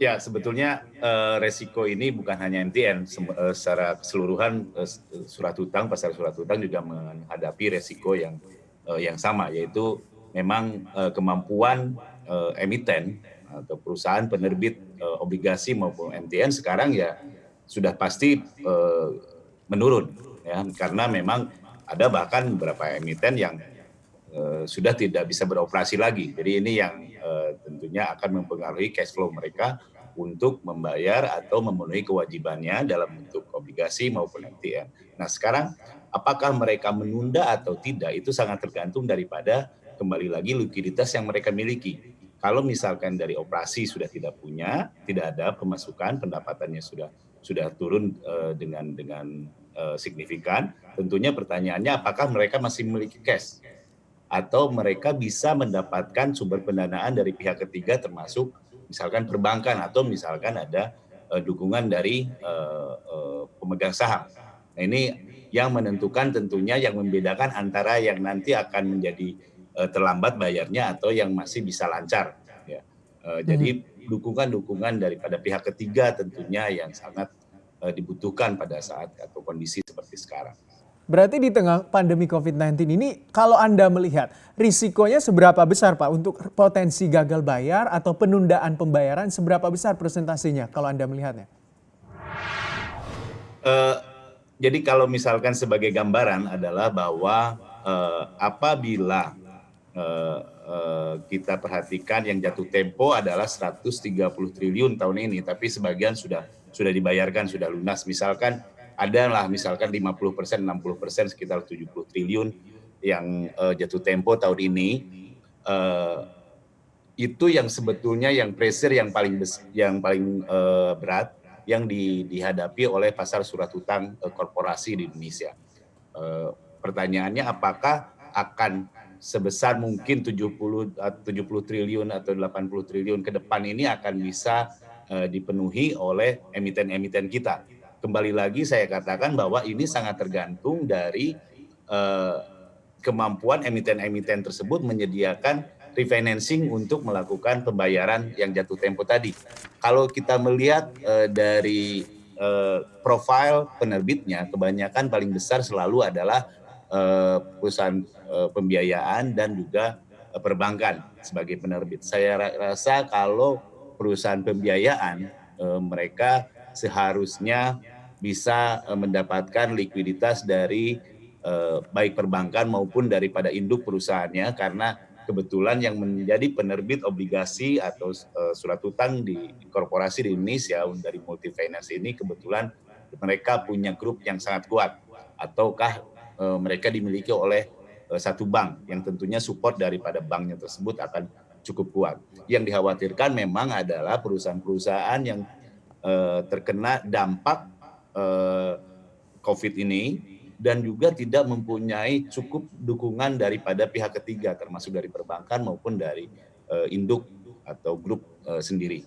Ya, sebetulnya resiko ini bukan hanya MTN, secara keseluruhan surat hutang, pasar surat hutang juga menghadapi resiko yang sama, yaitu memang kemampuan emiten atau perusahaan penerbit obligasi maupun MTN sekarang ya sudah pasti menurun, ya, karena memang ada bahkan beberapa emiten yang sudah tidak bisa beroperasi lagi. Jadi ini yang tentunya akan mempengaruhi cash flow mereka untuk membayar atau memenuhi kewajibannya dalam bentuk obligasi maupun MTN. Nah sekarang apakah mereka menunda atau tidak itu sangat tergantung daripada kembali lagi likuiditas yang mereka miliki. Kalau misalkan dari operasi sudah tidak punya, tidak ada pemasukan, pendapatannya sudah turun dengan signifikan, tentunya pertanyaannya apakah mereka masih memiliki cash atau mereka bisa mendapatkan sumber pendanaan dari pihak ketiga termasuk misalkan perbankan atau misalkan ada dukungan dari pemegang saham. Nah ini yang menentukan tentunya yang membedakan antara yang nanti akan menjadi terlambat bayarnya atau yang masih bisa lancar. Ya. Mhm. Jadi dukungan-dukungan daripada pihak ketiga tentunya yang sangat dibutuhkan pada saat atau kondisi seperti sekarang. Berarti di tengah pandemi COVID-19 ini kalau Anda melihat risikonya seberapa besar Pak untuk potensi gagal bayar atau penundaan pembayaran seberapa besar presentasinya kalau Anda melihatnya? Eee, jadi kalau misalkan sebagai gambaran adalah bahwa, apabila, eee eee, kita perhatikan yang jatuh tempo adalah 130 triliun tahun ini, tapi sebagian sudah dibayarkan, sudah lunas. Misalkan adalah misalkan 50%, 60%, sekitar 70 triliun yang, jatuh tempo tahun ini, eee, itu yang sebetulnya yang pressure yang paling berat yang dihadapi oleh pasar surat hutang, korporasi di Indonesia. Eee, Pertanyaannya apakah akan sebesar mungkin 70 triliun atau 80 triliun ke depan ini akan bisa, dipenuhi oleh emiten-emiten kita. Kembali lagi saya katakan bahwa ini sangat tergantung dari, eee, kemampuan emiten-emiten tersebut menyediakan refinancing untuk melakukan pembayaran yang jatuh tempo tadi. Kalau kita melihat, dari, profil penerbitnya kebanyakan paling besar selalu adalah, perusahaan, pembiayaan dan juga, perbankan sebagai penerbit. Saya rasa kalau perusahaan pembiayaan, mereka seharusnya bisa, mendapatkan likuiditas dari, baik perbankan maupun daripada induk perusahaannya karena kebetulan yang menjadi penerbit obligasi atau surat hutang di korporasi di Indonesia dari Multifinance ini kebetulan mereka punya grup yang sangat kuat ataukah mereka dimiliki oleh satu bank yang tentunya support daripada banknya tersebut akan cukup kuat. Yang dikhawatirkan memang adalah perusahaan-perusahaan yang terkena dampak eh, COVID ini dan juga tidak mempunyai cukup dukungan daripada pihak ketiga termasuk dari perbankan maupun dari induk atau grup sendiri.